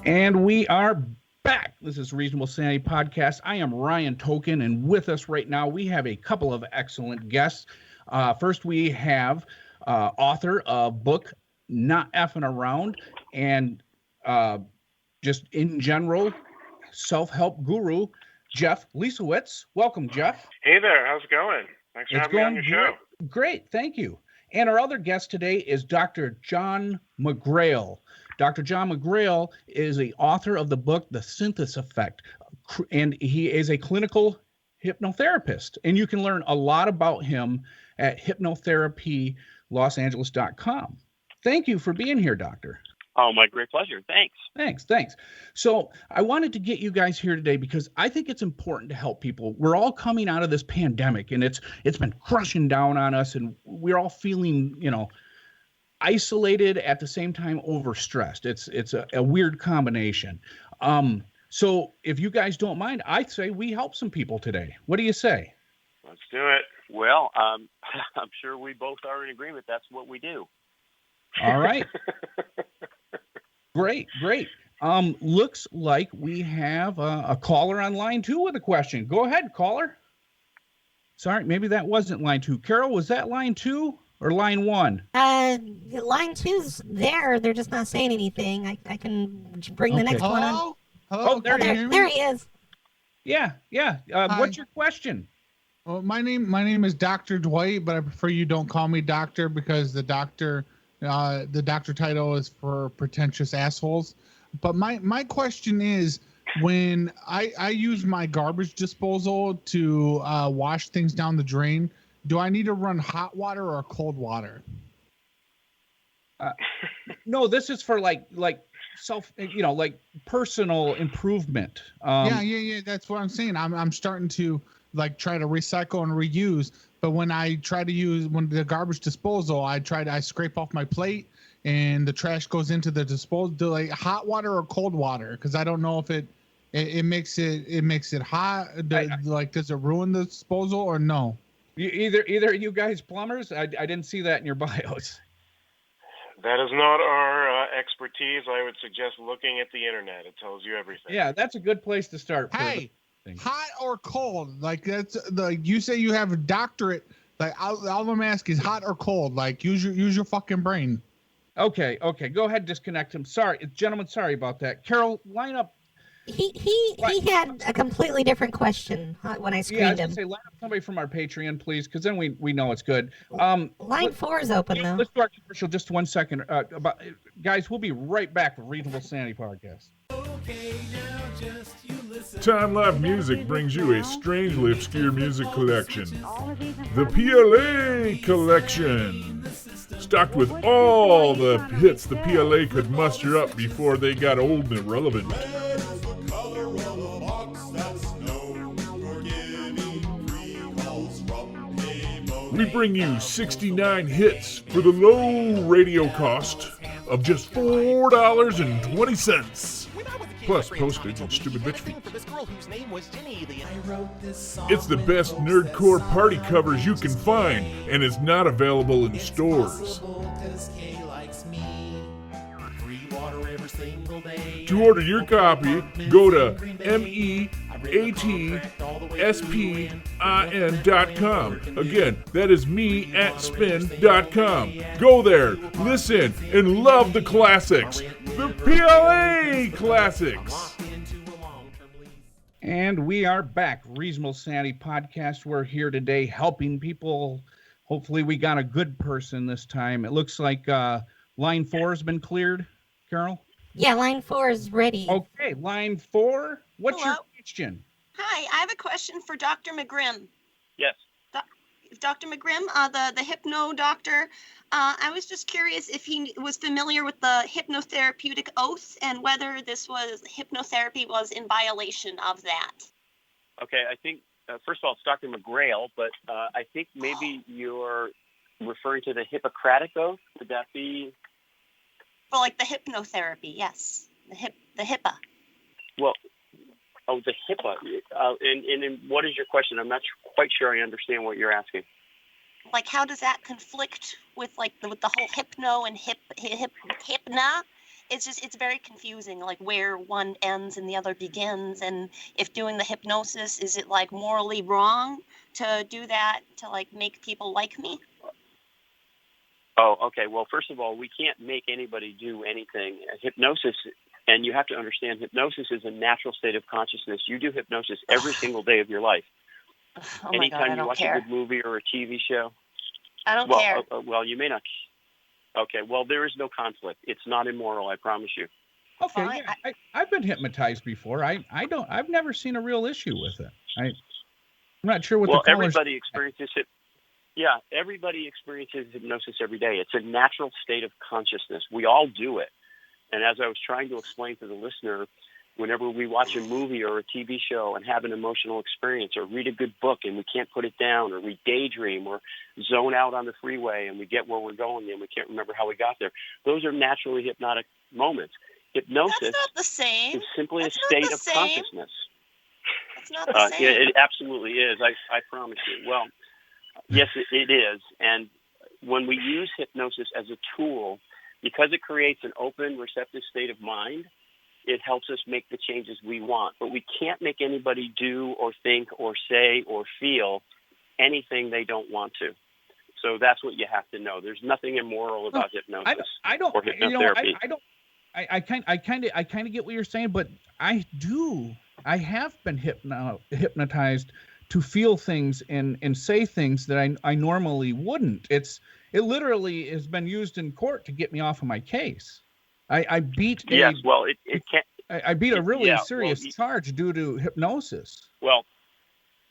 And we are back. This is Reasonable Sanity Podcast. I am Ryan Token, and with us right now, we have a couple of excellent guests. First, we have author of book Not Effing Around, and just in general, self-help guru, Jeff Liesowitz. Welcome, Jeff. Hey there. How's it going? Thanks for having me on your show. Great. Thank you. And our other guest today is Dr. John McGrail. Dr. John McGrail is the author of the book, The Synthesis Effect, and he is a clinical hypnotherapist. And you can learn a lot about him at hypnotherapylosangeles.com. Thank you for being here, Doctor. Oh, my great pleasure. Thanks. Thanks. So I wanted to get you guys here today because I think it's important to help people. We're all coming out of this pandemic, and it's been crushing down on us, and we're all feeling, isolated at the same time overstressed. It's a weird combination. So if you guys don't mind, I'd say we help some people today. What do you say? Let's do it. Well, I'm sure we both are in agreement. That's what we do. All right. Great. Looks like we have a caller on line 2 with a question. Go ahead, caller. Sorry, maybe that wasn't line 2. Carol, was that line 2? Or line 1? Line 2's there. They're just not saying anything. I can bring the next one on. Hello? There he is. Yeah. What's your question? Well, my name is Dr. Dwight, but I prefer you don't call me doctor because the doctor title is for pretentious assholes. But my question is, when I use my garbage disposal to wash things down the drain, do I need to run hot water or cold water? No, this is for like self, like personal improvement. Yeah. That's what I'm saying. I'm starting to try to recycle and reuse. But when I try to use the garbage disposal, I scrape off my plate and the trash goes into the disposal. Do like hot water or cold water? Because I don't know if it makes it hot. Does it ruin the disposal or no? Either you guys plumbers? I didn't see that in your bios. That is not our expertise. I would suggest looking at the internet. It tells you everything. Yeah, that's a good place to start. Hey, hot or cold? That's you say you have a doctorate. All I'm asking is hot or cold. Use your fucking brain. Okay. Go ahead, disconnect him. Sorry, gentlemen. Sorry about that. Carol, line up. He had a completely different question when I screened him. Yeah, I was gonna say line up somebody from our Patreon, please, because then we know it's good. Line 4 is open though. Let's do our commercial just 1 second. Guys, we'll be right back with Reasonable Sanity Podcast. Time Life Music brings you a strangely obscure music collection, the PLA Collection, stocked with all the hits the PLA could muster up before they got old and irrelevant. We bring you 69 hits for the low radio cost of just $4.20. Plus postage and stupid bitch fees. It's the best nerdcore party covers you can find and is not available in stores. To order your copy, go to meatspin.com. Again, that is me@spin.com. Go there, listen, and love the classics. The PLA Classics. And we are back. Reasonable Sanity Podcast. We're here today helping people. Hopefully we got a good person this time. It looks like line 4 has been cleared, Carol? Yeah, line 4 is ready. Okay, line 4. What's Hello? your question? Hi, I have a question for Dr. McGrim. Yes. Dr. McGrim, the hypno doctor. I was just curious if he was familiar with the hypnotherapeutic oath and whether hypnotherapy was in violation of that. Okay, I think, first of all, it's Dr. McGrail, but I think maybe you're referring to the Hippocratic Oath. Would that be? Well, like the hypnotherapy, yes. The HIPAA. Well, the HIPAA. And what is your question? I'm not quite sure I understand what you're asking. Like, how does that conflict with the whole hypno and hypna it's very confusing, like where one ends and the other begins. And if doing the hypnosis, is it like morally wrong to do that to like make people like me? Oh, okay. Well, first of all, we can't make anybody do anything. Hypnosis, and you have to understand, hypnosis is a natural state of consciousness. You do hypnosis every single day of your life. Oh my Anytime God, I you don't watch care. a good movie or a TV show. I don't Well, care. well, you may not. Okay. Well, there is no conflict. It's not immoral. I promise you. Okay, Fine. yeah, I've been hypnotized before. I've never seen a real issue with it. I'm not sure what Well, the callers. everybody experiences it. Yeah, everybody experiences hypnosis every day. It's a natural state of consciousness. We all do it. And as I was trying to explain to the listener, whenever we watch a movie or a TV show and have an emotional experience or read a good book and we can't put it down, or we daydream or zone out on the freeway and we get where we're going and we can't remember how we got there, those are naturally hypnotic moments. Hypnosis That's not the same. is simply That's a not state the of same. consciousness. It's not the same. Yeah, it absolutely is. I promise you. Well, yes, it is. And when we use hypnosis as a tool, because it creates an open, receptive state of mind, it helps us make the changes we want. But we can't make anybody do or think or say or feel anything they don't want to. So that's what you have to know. There's nothing immoral about hypnosis. I don't. Or hypnotherapy. I kind of get what you're saying, but I have been hypnotized to feel things and say things that I normally wouldn't. It literally has been used in court to get me off of my case. I beat yes. Well, it can't. I beat a really serious well, charge due to hypnosis. Well,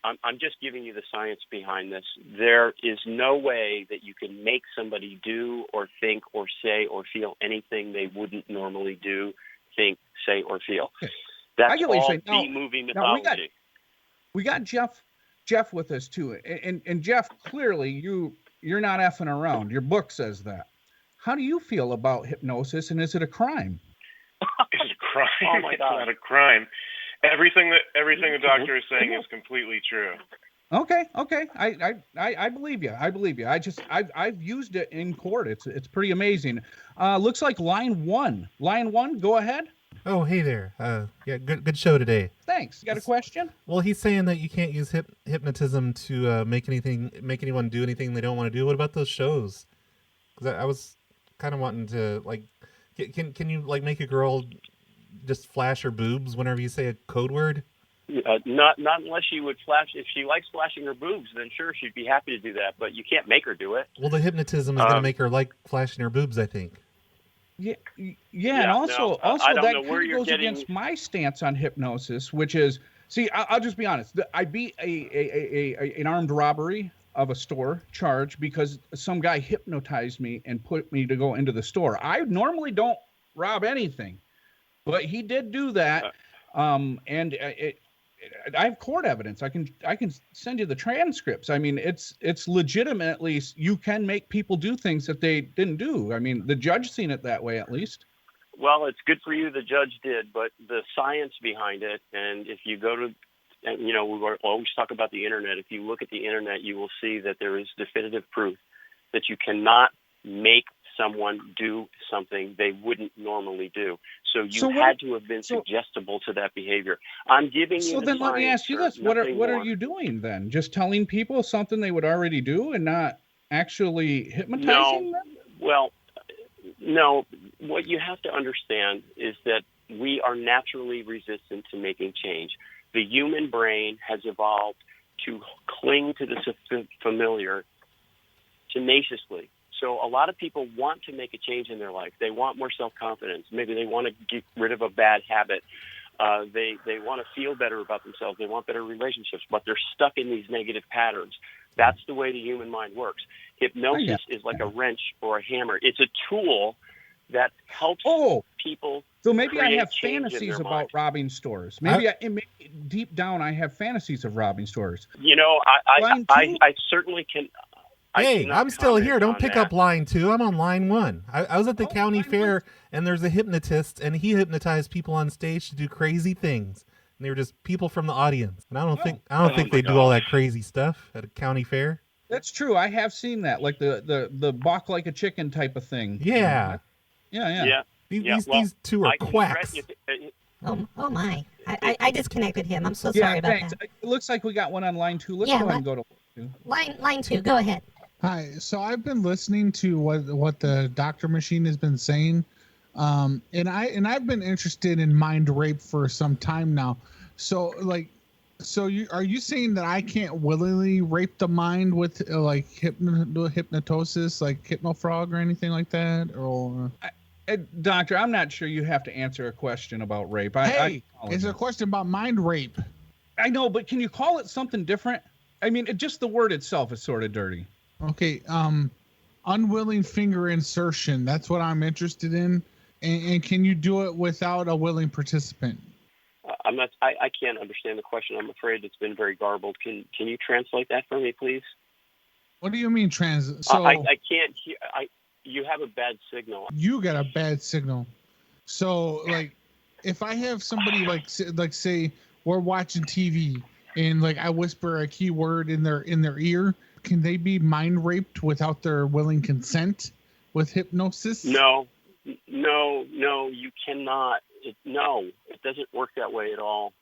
I'm just giving you the science behind this. There is no way that you can make somebody do or think or say or feel anything they wouldn't normally do, think, say, or feel. Okay. That's all B-movie mythology. We got Jeff with us too, and Jeff, clearly you're not effing around. Your book says that. How do you feel about hypnosis, and is it a crime? It's a crime. Oh my It's God. not a crime. Everything the doctor is saying is completely true. Okay. I believe you. I've used it in court. It's pretty amazing. Looks like line one. Line one, go ahead. Oh, hey there. Yeah, good show today. Thanks. You got a question? Well, he's saying that you can't use hypnotism to make anyone do anything they don't want to do. What about those shows? Because I was kind of wanting to can you like make a girl just flash her boobs whenever you say a code word? Not unless she would flash. If she likes flashing her boobs, then sure, she'd be happy to do that. But you can't make her do it. Well, the hypnotism is going to make her like flashing her boobs, I think. Yeah, and also I don't that know where kind of you're goes getting against my stance on hypnosis, which is, see, I'll just be honest. I beat an armed robbery of a store charge because some guy hypnotized me and put me to go into the store. I normally don't rob anything, but he did do that, and I have court evidence. I can send you the transcripts. I mean, it's legitimately, you can make people do things that they didn't do. I mean, the judge seen it that way, at least. Well, it's good for you. The judge did, but the science behind it, and if you go to, we always talk about the internet. If you look at the internet, you will see that there is definitive proof that you cannot make someone do something they wouldn't normally do. So you had to have been suggestible to that behavior. I'm giving you So the then let me science, ask you sir, this. What nothing are more. you doing then? Just telling people something they would already do and not actually hypnotizing them? Well, no. What you have to understand is that we are naturally resistant to making change. The human brain has evolved to cling to the familiar tenaciously. So a lot of people want to make a change in their life. They want more self-confidence. Maybe they want to get rid of a bad habit. They want to feel better about themselves. They want better relationships, but they're stuck in these negative patterns. That's the way the human mind works. Hypnosis is like a wrench or a hammer. It's a tool that helps people. So maybe I have change in fantasies their about mind. robbing stores. Maybe deep down I have fantasies of robbing stores. I certainly can. Hey, I'm still here. Don't pick that. up line 2. I'm on line 1. I was at the county fair, and there's a hypnotist, and he hypnotized people on stage to do crazy things. And they were just people from the audience. And I don't think they do all that crazy stuff at a county fair. That's true. I have seen that, like the balk like a chicken type of thing. Yeah. Yeah. These two are quacks. Oh my! I disconnected him. I'm so sorry about thanks. that. It looks like we got one on line 2. Let's go ahead and go to line 2. Line 2. Go ahead. Hi. So I've been listening to what the doctor machine has been saying, and I've been interested in mind rape for some time now. So are you saying that I can't willingly rape the mind with like hypnosis, like hypnofrog or anything like that, or? Doctor, I'm not sure you have to answer a question about rape. It's a question about mind rape. I know, but can you call it something different? I mean, just the word itself is sort of dirty. Okay, unwilling finger insertion. That's what I'm interested in. And can you do it without a willing participant? I can't understand the question. I'm afraid it's been very garbled. Can you translate that for me, please? What do you mean So I can't hear. You have a bad signal. You got a bad signal. So like, if I have somebody like say we're watching TV and like I whisper a key word in their ear, can they be mind raped without their willing consent with hypnosis? No, you cannot. It doesn't work that way at all.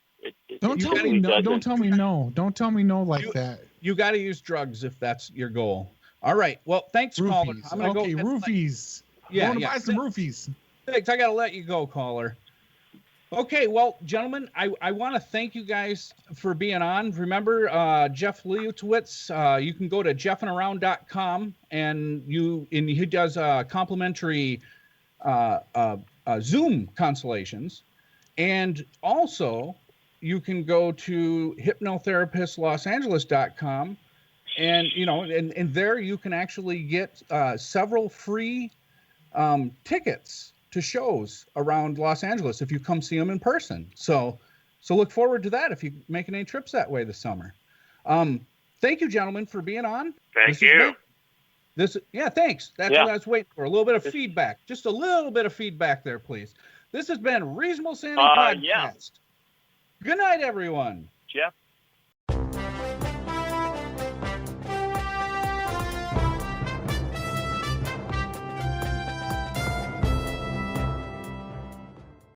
Don't tell me no. Don't tell me no. Don't tell me no like that. You got to use drugs if that's your goal. All right. Well, thanks, caller. I'm gonna go. Roofies. Yeah, I'm going to buy some roofies. Thanks. I got to let you go, caller. Okay. Well, gentlemen, I want to thank you guys for being on. Remember, Jeff Leutwitz, you can go to jeffandaround.com and he does complimentary Zoom consultations. And also, you can go to hypnotherapistlosangeles.com. And, and there you can actually get several free tickets to shows around Los Angeles if you come see them in person. So look forward to that if you're making any trips that way this summer. Thank you, gentlemen, for being on. Thank you. Thanks. That's what I was waiting for. A little bit of feedback. Just a little bit of feedback there, please. This has been Reasonable Sanity Podcast. Yeah. Good night, everyone. Jeff,